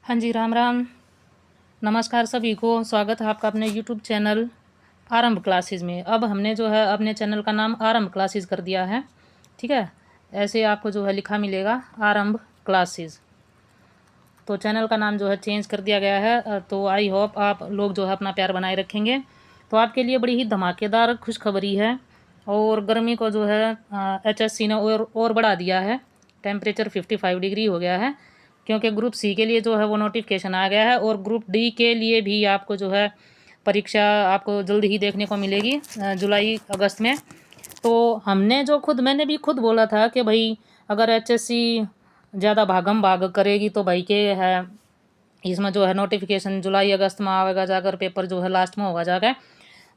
हाँ जी, राम राम। नमस्कार सभी को, स्वागत है आपका अपने यूट्यूब चैनल आरंभ क्लासेस में। अब हमने जो है अपने चैनल का नाम आरंभ क्लासेस कर दिया है। ठीक है, ऐसे आपको जो है लिखा मिलेगा आरंभ क्लासेस। तो चैनल का नाम जो है चेंज कर दिया गया है। तो आई होप आप लोग जो है अपना प्यार बनाए रखेंगे। तो आपके लिए बड़ी ही धमाकेदार खुशखबरी है। और गर्मी को जो है HSC ने और बढ़ा दिया है। टेम्परेचर 55 डिग्री हो गया है, क्योंकि ग्रुप सी के लिए जो है वो नोटिफिकेशन आ गया है। और ग्रुप डी के लिए भी आपको जो है परीक्षा आपको जल्द ही देखने को मिलेगी, जुलाई अगस्त में। तो मैंने भी खुद बोला था कि भाई अगर HSC ज़्यादा भागम भाग करेगी तो भाई के है इसमें जो है नोटिफिकेशन जुलाई अगस्त में आएगा, जाकर पेपर जो है लास्ट में होगा जाकर।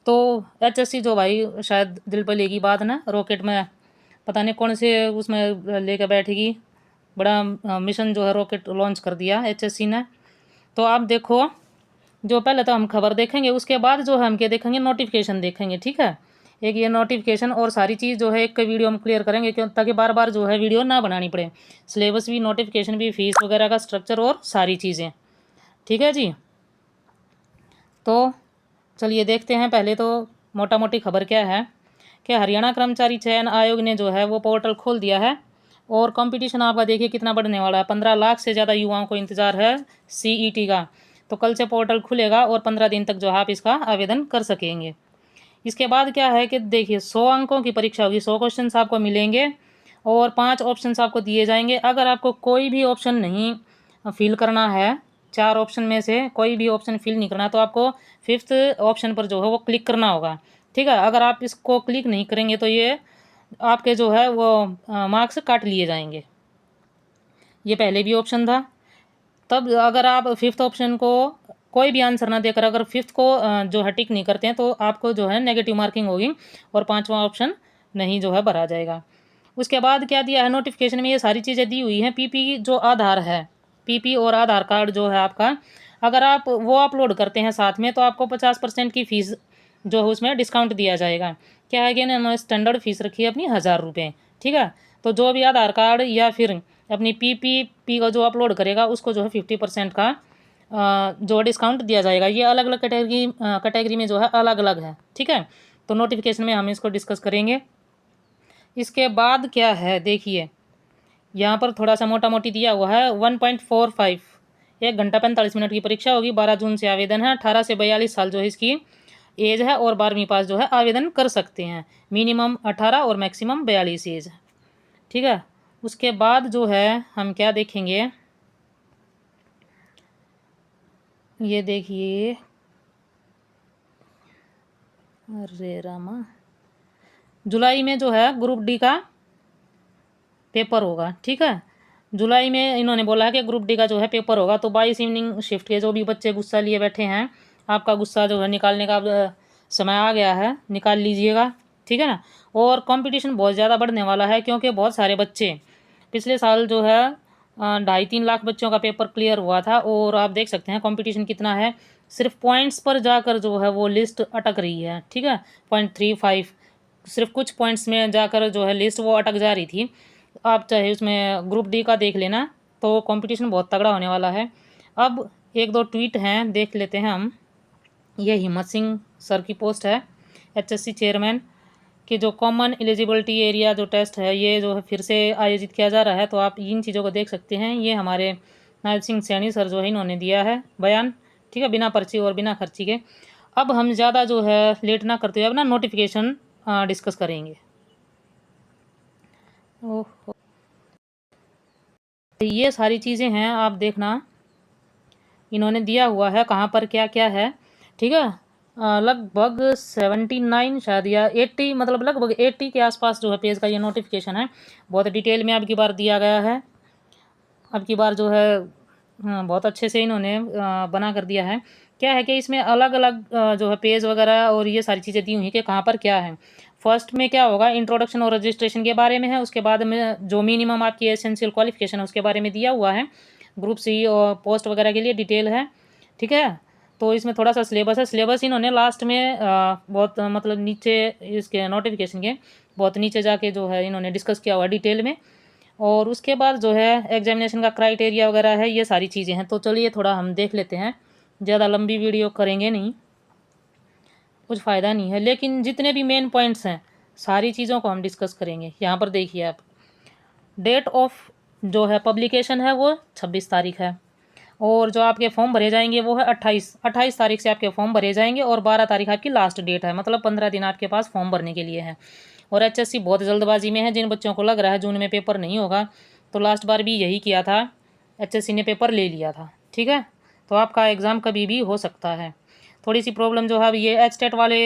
तो HSC जो भाई शायद दिल पर लेगी बात ना, रॉकेट में पता नहीं कौन से उसमें लेकर बैठेगी। बड़ा मिशन जो है रॉकेट लॉन्च कर दिया HSC ने। तो आप देखो, जो पहले तो हम खबर देखेंगे, उसके बाद जो है हम क्या देखेंगे, नोटिफिकेशन देखेंगे। ठीक है, एक ये नोटिफिकेशन और सारी चीज़ जो है एक वीडियो में क्लियर करेंगे, क्यों, ताकि बार बार जो है वीडियो ना बनानी पड़े। सिलेबस भी, नोटिफिकेशन भी, फीस वगैरह का स्ट्रक्चर और सारी चीज़ें। ठीक है जी। तो चलिए देखते हैं। पहले तो मोटा मोटी खबर क्या है कि हरियाणा कर्मचारी चयन आयोग ने जो है वो पोर्टल खोल दिया है। और कंपटीशन आपका देखिए कितना बढ़ने वाला है। 15 लाख से ज़्यादा युवाओं को इंतज़ार है CET का। तो कल से पोर्टल खुलेगा और 15 दिन तक जो है आप इसका आवेदन कर सकेंगे। इसके बाद क्या है कि देखिए 100 अंकों की परीक्षा होगी, 100 क्वेश्चन आपको मिलेंगे और 5 ऑप्शन आपको दिए जाएंगे। अगर आपको कोई भी ऑप्शन नहीं फिल करना है, 4 ऑप्शन में से कोई भी ऑप्शन फिल नहीं करना, तो आपको 5th ऑप्शन पर जो है वो क्लिक करना होगा। ठीक है, अगर आप इसको क्लिक नहीं करेंगे तो ये आपके जो है वो मार्क्स काट लिए जाएंगे। ये पहले भी ऑप्शन था। तब अगर आप 5th ऑप्शन को कोई भी आंसर ना देकर अगर 5th को जो है टिक नहीं करते हैं, तो आपको जो है नेगेटिव मार्किंग होगी और 5वां ऑप्शन नहीं जो है भरा जाएगा। उसके बाद क्या दिया है नोटिफिकेशन में, ये सारी चीज़ें दी हुई हैं। PP जो आधार है, PP और आधार कार्ड जो है आपका, अगर आप वो अपलोड करते हैं साथ में, तो आपको 50% की फ़ीस जो है उसमें डिस्काउंट दिया जाएगा। क्या है कि इन्होंने स्टैंडर्ड फीस रखी है अपनी 1000 रुपये। ठीक है, तो जो भी आधार कार्ड या फिर अपनी PPP का जो अपलोड करेगा, उसको जो है 50% का जो डिस्काउंट दिया जाएगा। ये अलग अलग कैटेगरी में जो है अलग अलग है। ठीक है, तो नोटिफिकेशन में हम इसको डिस्कस करेंगे। इसके बाद क्या है देखिए, यहाँ पर थोड़ा सा मोटा मोटी दिया हुआ है 1.45, 1 घंटा 45 मिनट की परीक्षा होगी। 12 जून से आवेदन है। 18 से 42 साल जो है इसकी एज है और 12वीं पास जो है आवेदन कर सकते हैं। मिनिमम 18 और मैक्सिमम 42 एज है। ठीक है, उसके बाद जो है हम क्या देखेंगे, ये देखिए, अरे रामा, जुलाई में जो है ग्रुप डी का पेपर होगा। ठीक है, जुलाई में इन्होंने बोला है कि ग्रुप डी का जो है पेपर होगा। तो 22 इवनिंग शिफ्ट के जो भी बच्चे गुस्सा लिए बैठे हैं, आपका गुस्सा जो है निकालने का समय आ गया है, निकाल लीजिएगा। ठीक है ना। और कंपटीशन बहुत ज़्यादा बढ़ने वाला है, क्योंकि बहुत सारे बच्चे पिछले साल जो है 2.5-3 लाख बच्चों का पेपर क्लियर हुआ था। और आप देख सकते हैं कंपटीशन कितना है। सिर्फ पॉइंट्स पर जाकर जो है वो लिस्ट अटक रही है। ठीक है, 0.35, सिर्फ कुछ पॉइंट्स में जाकर जो है लिस्ट वो अटक जा रही थी। आप चाहे उसमें ग्रुप डी का देख लेना, तो कंपटीशन बहुत तगड़ा होने वाला है। अब एक दो ट्वीट हैं, देख लेते हैं हम। ये हिम्मत सिंह सर की पोस्ट है, HSC चेयरमैन, कि जो कॉमन एलिजिबिलिटी एरिया जो टेस्ट है, ये जो है फिर से आयोजित किया जा रहा है। तो आप इन चीज़ों को देख सकते हैं। ये हमारे नायब सिंह सैनी सर जो है इन्होंने दिया है बयान। ठीक है, बिना पर्ची और बिना खर्ची के। अब हम ज़्यादा जो है लेट ना करते हुए अब ना नोटिफिकेशन डिस्कस करेंगे। ओह, ये सारी चीज़ें हैं, आप देखना इन्होंने दिया हुआ है कहाँ पर क्या क्या है। ठीक है, लगभग 79 शायद या 80, मतलब लगभग 80 के आसपास जो है पेज का ये नोटिफिकेशन है। बहुत डिटेल में अब की बार दिया गया है। अब की बार जो है बहुत अच्छे से इन्होंने बना कर दिया है। क्या है कि इसमें अलग अलग जो है पेज वगैरह और ये सारी चीज़ें दी हुई हैं कि कहाँ पर क्या है। फर्स्ट में क्या होगा, इंट्रोडक्शन और रजिस्ट्रेशन के बारे में है। उसके बाद में जो मिनिमम आपकी एसेंशियल क्वालिफिकेशन है उसके बारे में दिया हुआ है। ग्रुप सी और पोस्ट वगैरह के लिए डिटेल है। ठीक है, तो इसमें थोड़ा सा सिलेबस है। सिलेबस इन्होंने लास्ट में बहुत मतलब नीचे इसके नोटिफिकेशन के बहुत नीचे जाके जो है इन्होंने डिस्कस किया हुआ है डिटेल में। और उसके बाद जो है एग्जामिनेशन का क्राइटेरिया वगैरह है, ये सारी चीज़ें हैं। तो चलिए थोड़ा हम देख लेते हैं, ज़्यादा लंबी वीडियो करेंगे नहीं, कुछ फ़ायदा नहीं है, लेकिन जितने भी मेन पॉइंट्स हैं सारी चीज़ों को हम डिस्कस करेंगे। यहाँ पर देखिए आप, डेट ऑफ जो है पब्लिकेशन है वो 26 तारीख है, और जो आपके फॉर्म भरे जाएंगे वो है 28 तारीख से आपके फॉर्म भरे जाएंगे, और 12 तारीख आपकी लास्ट डेट है, मतलब 15 दिन आपके पास फॉर्म भरने के लिए है। और HSC बहुत जल्दबाजी में है। जिन बच्चों को लग रहा है जून में पेपर नहीं होगा, तो लास्ट बार भी यही किया था, HSC ने पेपर ले लिया था, ठीक है। तो आपका एग्ज़ाम कभी भी हो सकता है। थोड़ी सी प्रॉब्लम जो है ये एचटेट वाले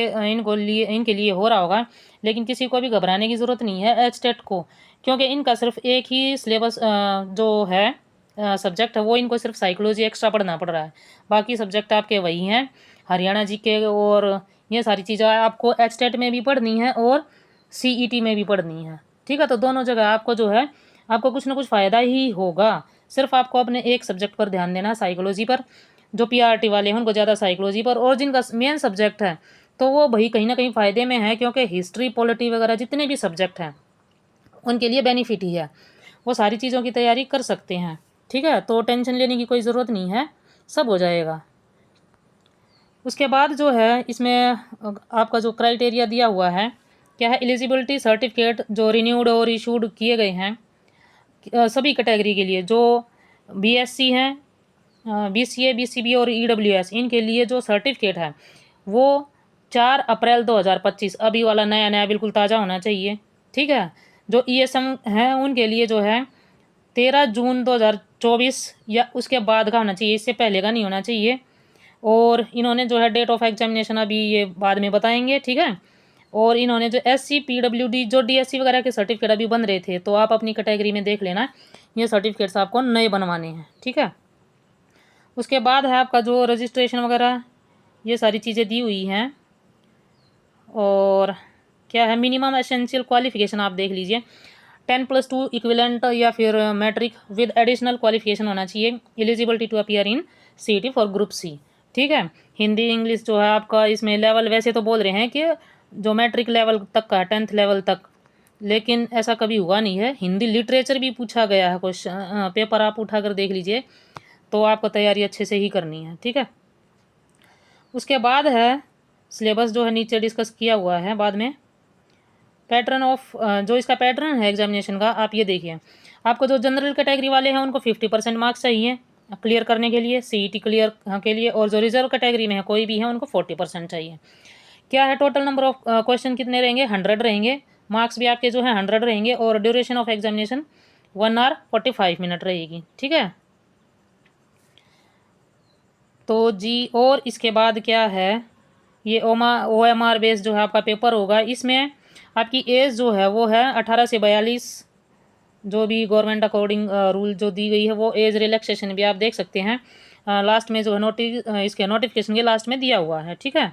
इनके लिए हो रहा होगा, लेकिन किसी को भी घबराने की ज़रूरत नहीं है एचटेट को, क्योंकि इनका सिर्फ एक ही सिलेबस जो है सब्जेक्ट है, वो इनको सिर्फ साइकोलॉजी एक्स्ट्रा पढ़ना पड़ रहा है। बाकी सब्जेक्ट आपके वही हैं, हरियाणा जीके और ये सारी चीज़ें आपको एचटेट में भी पढ़नी है और CET में भी पढ़नी है, ठीक है। तो दोनों जगह आपको जो है आपको कुछ ना कुछ फ़ायदा ही होगा। सिर्फ आपको अपने एक सब्जेक्ट पर ध्यान देना, साइकोलॉजी पर। जो PRT वाले हैं उनको ज़्यादा साइकोलॉजी पर, और जिनका मेन सब्जेक्ट है तो वो भाई कहीं ना कहीं फ़ायदे में है, क्योंकि हिस्ट्री पॉलिटी वगैरह जितने भी सब्जेक्ट हैं उनके लिए बेनिफिट ही है, वो सारी चीज़ों की तैयारी कर सकते हैं, ठीक है। तो टेंशन लेने की कोई ज़रूरत नहीं है, सब हो जाएगा। उसके बाद जो है इसमें आपका जो क्राइटेरिया दिया हुआ है क्या है, एलिजिबिलिटी सर्टिफिकेट जो रिन्यूड और इशूड किए गए हैं सभी कैटेगरी के लिए, जो BSc हैं, BCA BCB और EWS, इनके लिए जो सर्टिफिकेट है वो 4 अप्रैल 2025, अभी वाला नया नया बिल्कुल ताज़ा होना चाहिए, ठीक है। जो ESM है उनके लिए जो है 13 जून 2024 या उसके बाद का होना चाहिए, इससे पहले का नहीं होना चाहिए। और इन्होंने जो है डेट ऑफ एग्जामिनेशन अभी ये बाद में बताएंगे, ठीक है। और इन्होंने जो SC PWD जो DSC वगैरह के सर्टिफिकेट अभी बन रहे थे, तो आप अपनी कैटेगरी में देख लेना, ये सर्टिफिकेट्स आपको नए बनवाने हैं, ठीक है। उसके बाद है आपका जो रजिस्ट्रेशन वगैरह, ये सारी चीज़ें दी हुई हैं। और क्या है, मिनिमम एसेंशियल क्वालिफिकेशन आप देख लीजिए, 10+2 इक्विवेलेंट या फिर मैट्रिक विद एडिशनल क्वालिफिकेशन होना चाहिए। Eligibility to appear in CET for group C, ठीक है। हिंदी इंग्लिश जो है आपका इसमें लेवल वैसे तो बोल रहे हैं कि जो मैट्रिक लेवल तक का है, 10th लेवल तक, लेकिन ऐसा कभी हुआ नहीं है। हिंदी लिटरेचर भी पूछा गया है क्वेश्चन, पेपर आप उठा कर देख लीजिए, तो आपको तैयारी अच्छे से ही करनी है, ठीक है। उसके बाद है सिलेबस जो है नीचे डिस्कस किया हुआ है बाद में। पैटर्न ऑफ जो इसका पैटर्न है एग्जामिनेशन का, आप ये देखिए, आपको जो जनरल कैटेगरी वाले हैं उनको 50% मार्क्स चाहिए क्लियर करने के लिए, CET क्लियर के लिए, और जो रिजर्व कैटेगरी में है कोई भी है उनको 40% चाहिए। क्या है, टोटल नंबर ऑफ क्वेश्चन कितने रहेंगे, 100 रहेंगे, मार्क्स भी आपके जो है 100 रहेंगे, और duration of examination 1 hour 45 minute रहेगी, ठीक है। तो जी, और इसके बाद क्या है, ये OMR बेस्ड जो है आपका पेपर होगा। इसमें आपकी एज जो है वो है 18 से 42, जो भी गवर्नमेंट अकॉर्डिंग रूल जो दी गई है, वो एज रिलैक्सेशन भी आप देख सकते हैं, लास्ट में जो है इसके नोटिफिकेशन के लास्ट में दिया हुआ है, ठीक है।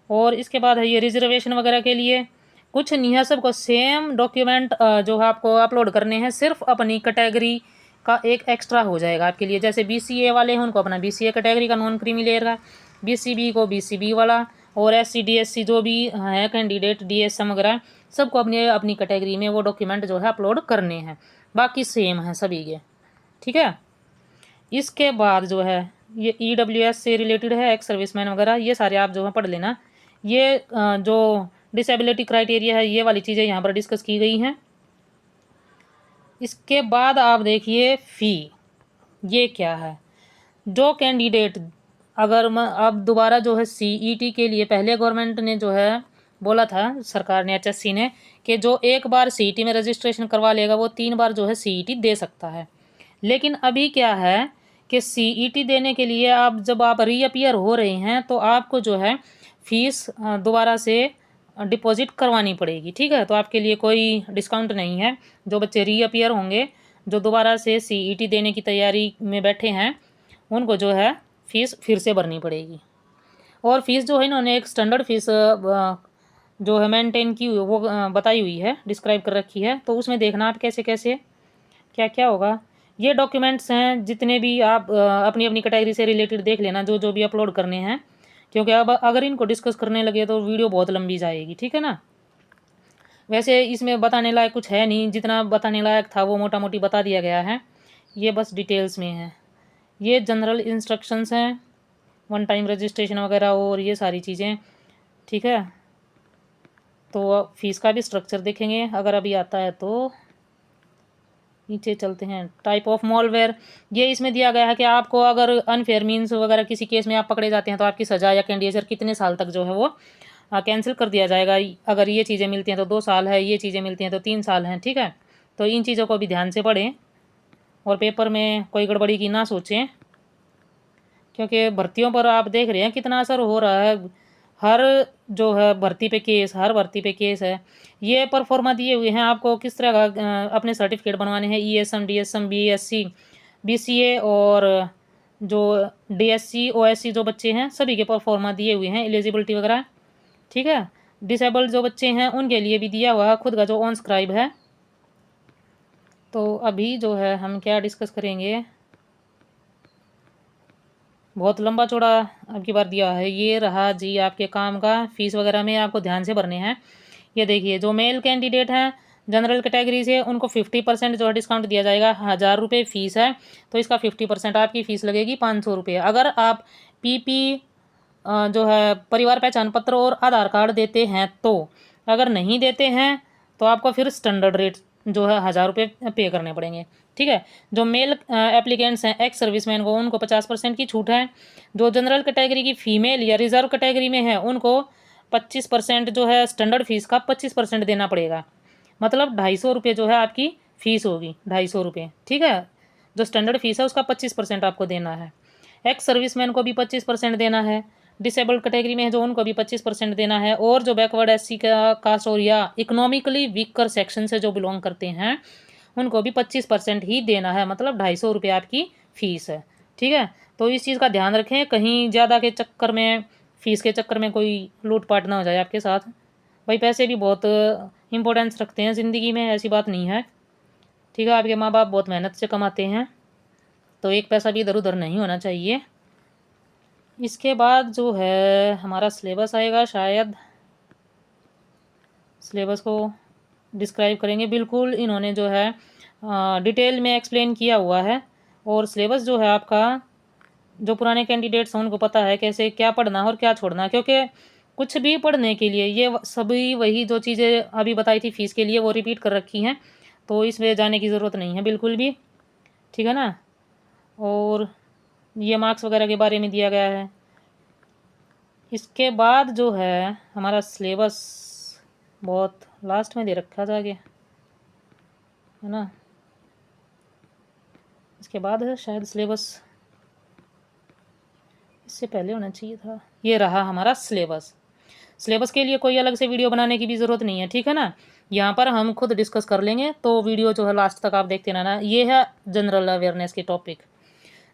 और इसके बाद है ये रिजर्वेशन वगैरह के लिए कुछ नहीं है, सबको सेम डॉक्यूमेंट जो है आपको अपलोड करने हैं, सिर्फ अपनी कैटेगरी का एक एक्स्ट्रा हो जाएगा आपके लिए। जैसे BCA वाले हैं उनको अपना BCA कैटेगरी का नॉन क्रीमी लेगा, BCB को BCB वाला, और SC DSC जो भी है कैंडिडेट DSM वगैरह, सबको अपनी अपनी कैटेगरी में वो डॉक्यूमेंट जो है अपलोड करने हैं, बाकी सेम है सभी के, ठीक है। इसके बाद जो है ये EWS से रिलेटेड है, एक्स सर्विसमैन वगैरह, ये सारे आप जो है पढ़ लेना। ये जो डिसेबिलिटी क्राइटेरिया है, ये वाली चीज़ें यहाँ पर डिस्कस की गई हैं। इसके बाद आप देखिए फ़ी, ये क्या है, जो कैंडिडेट अगर अब दोबारा जो है CET के लिए, पहले गवर्नमेंट ने जो है बोला था, सरकार ने HSC ने, कि जो एक बार CET में रजिस्ट्रेशन करवा लेगा वो 3 बार जो है CET दे सकता है। लेकिन अभी क्या है कि CET देने के लिए आप जब आप रीअपियर हो रहे हैं तो आपको जो है फीस दोबारा से डिपॉजिट करवानी पड़ेगी, ठीक है। तो आपके लिए कोई डिस्काउंट नहीं है। जो बच्चे रीअपियर होंगे, जो दोबारा से CET देने की तैयारी में बैठे हैं, उनको जो है फ़ीस फिर से भरनी पड़ेगी। और फीस जो है इन्होंने एक स्टैंडर्ड फीस जो है मेंटेन की हुई वो बताई हुई है, डिस्क्राइब कर रखी है। तो उसमें देखना आप कैसे कैसे क्या क्या होगा। ये डॉक्यूमेंट्स हैं जितने भी आप अपनी अपनी कैटेगरी से रिलेटेड देख लेना, जो जो भी अपलोड करने हैं, क्योंकि अब अगर इनको डिस्कस करने लगे तो वीडियो बहुत लंबी जाएगी, ठीक है ना। वैसे इसमें बताने लायक कुछ है नहीं, जितना बताने लायक था वो मोटा मोटी बता दिया गया है, ये बस डिटेल्स में है। ये जनरल इंस्ट्रक्शंस हैं, वन टाइम रजिस्ट्रेशन वगैरह और ये सारी चीज़ें, ठीक है। तो फीस का भी स्ट्रक्चर देखेंगे अगर अभी आता है तो। नीचे चलते हैं, टाइप ऑफ मॉलवेयर, ये इसमें दिया गया है कि आपको अगर अनफेयर मीन्स वगैरह किसी केस में आप पकड़े जाते हैं तो आपकी सज़ा या कैंडिडेचर कितने साल तक जो है वो कैंसिल कर दिया जाएगा। अगर ये चीज़ें मिलती हैं तो 2 साल है, ये चीज़ें मिलती हैं तो 3 साल हैं, ठीक है। तो इन चीज़ों को भी ध्यान से पढ़ें और पेपर में कोई गड़बड़ी की ना सोचें, क्योंकि भर्तियों पर आप देख रहे हैं कितना असर हो रहा है। हर जो है भर्ती पे केस, हर भर्ती पे केस है। ये परफॉर्मा दिए हुए हैं आपको किस तरह का अपने सर्टिफिकेट बनवाने हैं, ईएसएम, डीएसएम, बीएससी, बीसीए और जो डीएससी, ओएससी जो बच्चे हैं सभी के परफॉर्मा दिए हुए हैं, एलिजिबिलिटी वगैरह, ठीक है। डिसेबल्ड जो बच्चे हैं उनके लिए भी दिया हुआ है खुद का जो ऑन स्क्राइब है। तो अभी जो है हम क्या डिस्कस करेंगे, बहुत लंबा चौड़ा अब की बार दिया है। ये रहा जी आपके काम का, फीस वगैरह में आपको ध्यान से भरने हैं। ये देखिए, जो मेल कैंडिडेट हैं जनरल कैटेगरी से उनको 50% जो है डिस्काउंट दिया जाएगा। 1000 रुपये फ़ीस है तो इसका 50% आपकी फ़ीस लगेगी 500 रुपये। अगर आप पीपी जो है परिवार पहचान पत्र और आधार कार्ड देते हैं तो, अगर नहीं देते हैं तो आपको फिर स्टैंडर्ड रेट जो है 1000 रुपये पे करने पड़ेंगे, ठीक है। जो मेल एप्लीकेंट्स हैं एक्स सर्विसमैन को उनको 50% की छूट है। जो जनरल कैटेगरी की फ़ीमेल या रिजर्व कैटेगरी में है उनको 25% जो है स्टैंडर्ड फीस का 25% देना पड़ेगा। मतलब 250 रुपये जो है आपकी फ़ीस होगी, 250 रुपये, ठीक है। जो स्टैंडर्ड फीस है उसका 25% आपको देना है। एक्स सर्विसमैन को भी 25% देना है। डिसेबल्ड कैटेगरी में है जो उनको भी 25% देना है। और जो बैकवर्ड एससी का कास्ट और या इकोनॉमिकली वीकर सेक्शन से जो बिलोंग करते हैं उनको भी 25% ही देना है। मतलब 250 रुपये आपकी फ़ीस है, ठीक है। तो इस चीज़ का ध्यान रखें, कहीं ज़्यादा के चक्कर में, फ़ीस के चक्कर में कोई लूटपाट ना हो जाए आपके साथ। भाई पैसे भी बहुत इंपॉर्टेंस रखते हैं ज़िंदगी में, ऐसी बात नहीं है, ठीक है। आपके माँ बाप बहुत मेहनत से कमाते हैं तो एक पैसा भी इधर उधर नहीं होना चाहिए। इसके बाद जो है हमारा सिलेबस आएगा, शायद सिलेबस को डिस्क्राइब करेंगे। बिल्कुल इन्होंने जो है डिटेल में एक्सप्लेन किया हुआ है। और सिलेबस जो है आपका, जो पुराने कैंडिडेट्स हैं उनको पता है कैसे क्या पढ़ना है और क्या छोड़ना है, क्योंकि कुछ भी पढ़ने के लिए ये सभी वही जो चीज़ें अभी बताई थी फीस के लिए वो रिपीट कर रखी हैं, तो इसमें जाने की ज़रूरत नहीं है बिल्कुल भी, ठीक है ना। और ये मार्क्स वगैरह के बारे में दिया गया है। इसके बाद जो है हमारा सिलेबस बहुत लास्ट में दे रखा था आगे, है ना। इसके बाद है शायद सिलेबस, इससे पहले होना चाहिए था। ये रहा हमारा सिलेबस। सिलेबस के लिए कोई अलग से वीडियो बनाने की भी ज़रूरत नहीं है, ठीक है ना। यहाँ पर हम खुद डिस्कस कर लेंगे, तो वीडियो जो है लास्ट तक आप देखते रहना। ये है जनरल अवेयरनेस के टॉपिक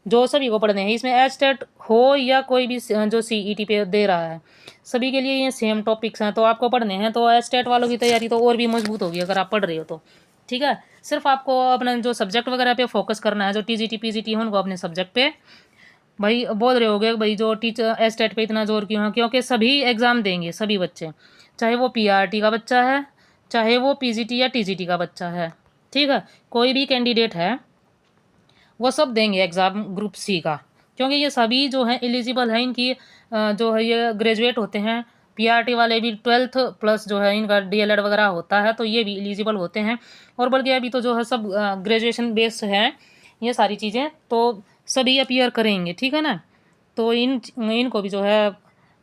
जो सभी को पढ़ने हैं। इसमें एचटेट हो या कोई भी जो सीईटी पे दे रहा है, सभी के लिए ये सेम टॉपिक्स हैं तो आपको पढ़ने हैं। तो एचटेट वालों की तैयारी तो और भी मजबूत होगी अगर आप पढ़ रहे हो तो, ठीक है। सिर्फ आपको अपना जो सब्जेक्ट वगैरह पे फोकस करना है। जो टीजीटी पीजीटी है उनको अपने सब्जेक्ट पे, भाई बोल रहे होगे भाई जो टीचर एस्टेट पे इतना जोर क्यों है, क्योंकि सभी एग्ज़ाम देंगे सभी बच्चे, चाहे वो पीआरटी का बच्चा है, चाहे वो पीजीटी या टीजीटी का बच्चा है, ठीक है। कोई भी कैंडिडेट है वो सब देंगे एग्ज़ाम ग्रुप सी का, क्योंकि ये सभी जो हैं एलिजिबल हैं। इनकी जो है ये ग्रेजुएट होते हैं। पीआरटी वाले भी 12th प्लस जो है इनका डीएलएड वगैरह होता है तो ये भी एलिजिबल होते हैं। और बल्कि अभी तो जो है सब ग्रेजुएशन बेस्ड है ये सारी चीज़ें, तो सभी अपीयर करेंगे, ठीक है ना। तो इनको भी जो है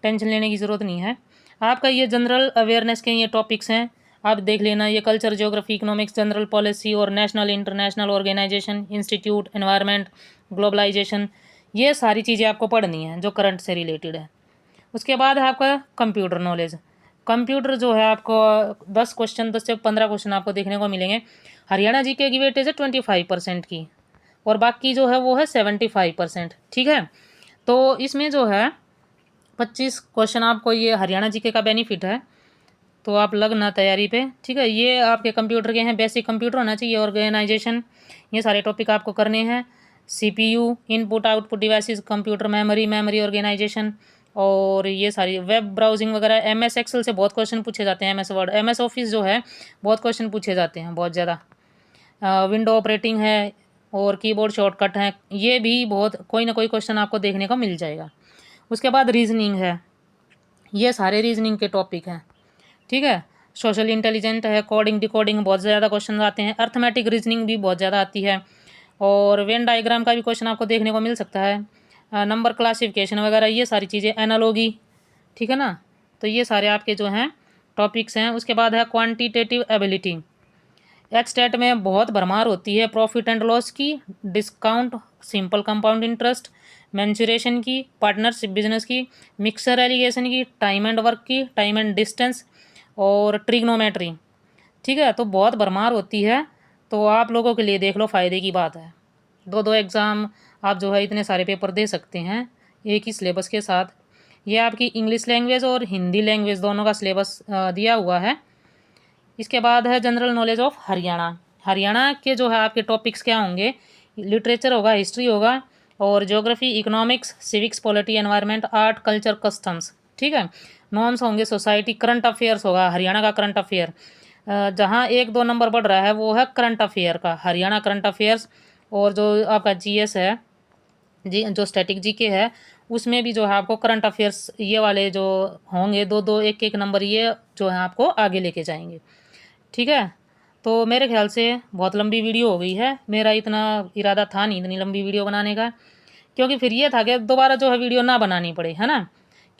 टेंशन लेने की ज़रूरत नहीं है। आपका ये जनरल अवेयरनेस के ये टॉपिक्स हैं, आप देख लेना। ये culture, geography, economics, general policy और national international organisation, institute, environment, globalisation, ये सारी चीज़ें आपको पढ़नी है जो करंट से रिलेटेड है। उसके बाद है आपका कंप्यूटर नॉलेज। कंप्यूटर जो है आपको 10 से 15 क्वेश्चन आपको देखने को मिलेंगे। हरियाणा जीके की वेटेज है 25% की और बाकी जो है वो है 75%, ठीक है। तो इसमें जो है 25 क्वेश्चन आपको ये हरियाणा जीके का बेनिफिट है, तो आप लगना तैयारी पे, ठीक है। ये आपके कंप्यूटर के हैं, बेसिक कंप्यूटर होना चाहिए, ऑर्गेनाइजेशन, ये सारे टॉपिक आपको करने हैं। CPU, input output devices, computer memory, memory organisation और ये सारी वेब ब्राउजिंग वगैरह, MS एक्सेल से बहुत क्वेश्चन पूछे जाते हैं, MS वर्ड, MS ऑफिस जो है बहुत क्वेश्चन पूछे जाते हैं बहुत ज़्यादा। विंडो ऑपरेटिंग है और कीबोर्ड शॉर्टकट है, ये भी बहुत कोई ना कोई क्वेश्चन आपको देखने को मिल जाएगा। उसके बाद रीजनिंग है, ये सारे रीजनिंग के टॉपिक हैं, ठीक है। सोशल इंटेलिजेंट है, कोडिंग डिकोडिंग बहुत ज़्यादा क्वेश्चन आते हैं, अर्थमेटिक रीजनिंग भी बहुत ज़्यादा आती है, और वेन डायग्राम का भी क्वेश्चन आपको देखने को मिल सकता है, नंबर क्लासिफिकेशन वगैरह, ये सारी चीज़ें, एनालॉगी, ठीक है ना। तो ये सारे आपके जो हैं टॉपिक्स हैं। उसके बाद है क्वांटिटेटिव एबिलिटी, एक्सटेट में बहुत भरमार होती है, प्रॉफिट एंड लॉस की, डिस्काउंट, सिंपल कंपाउंड इंटरेस्ट, मैंचुरेशन की, पार्टनरशिप बिजनेस की, मिक्सर एलिगेशन की, टाइम एंड वर्क की, टाइम एंड डिस्टेंस, और ट्रिग्नोमेट्री, ठीक है। तो बहुत भरमार होती है, तो आप लोगों के लिए देख लो, फ़ायदे की बात है। 2-2 एग्ज़ाम आप जो है इतने सारे पेपर दे सकते हैं एक ही सिलेबस के साथ। ये आपकी इंग्लिश लैंग्वेज और हिंदी लैंग्वेज दोनों का सिलेबस दिया हुआ है। इसके बाद है general knowledge of Haryana. Haryana के जो है आपके टॉपिक्स क्या होंगे, लिटरेचर होगा, हिस्ट्री होगा, और geography, economics, civics, polity, environment, art, culture, customs, ठीक है। नॉर्म्स होंगे, सोसाइटी, करंट अफेयर्स होगा, हरियाणा का करंट अफेयर। जहाँ 1-2 नंबर बढ़ रहा है वो है करंट अफेयर का, हरियाणा करंट अफेयर्स। और जो आपका GS है, जी जो स्टैटिक GK है, उसमें भी जो है आपको करंट अफेयर्स ये वाले जो होंगे 2-2 1-1 नंबर, ये जो है आपको आगे लेके जाएंगे, ठीक है। तो मेरे ख्याल से बहुत लंबी वीडियो हो गई है, मेरा इतना इरादा था नहीं इतनी लंबी वीडियो बनाने का, क्योंकि फिर ये था कि दोबारा जो है वीडियो ना बनानी पड़े, है ना।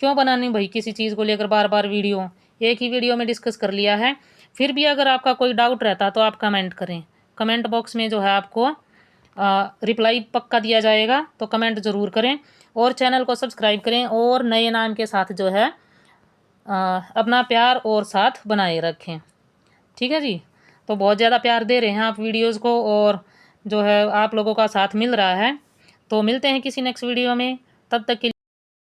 क्यों बनानी भाई किसी चीज़ को लेकर बार बार वीडियो, एक ही वीडियो में डिस्कस कर लिया है। फिर भी अगर आपका कोई डाउट रहता तो आप कमेंट करें, कमेंट बॉक्स में जो है आपको रिप्लाई पक्का दिया जाएगा, तो कमेंट ज़रूर करें, और चैनल को सब्सक्राइब करें, और नए नाम के साथ जो है अपना प्यार और साथ बनाए रखें, ठीक है जी। तो बहुत ज़्यादा प्यार दे रहे हैं आप वीडियोज़ को, और जो है आप लोगों का साथ मिल रहा है। तो मिलते हैं किसी नेक्स्ट वीडियो में, तब तक के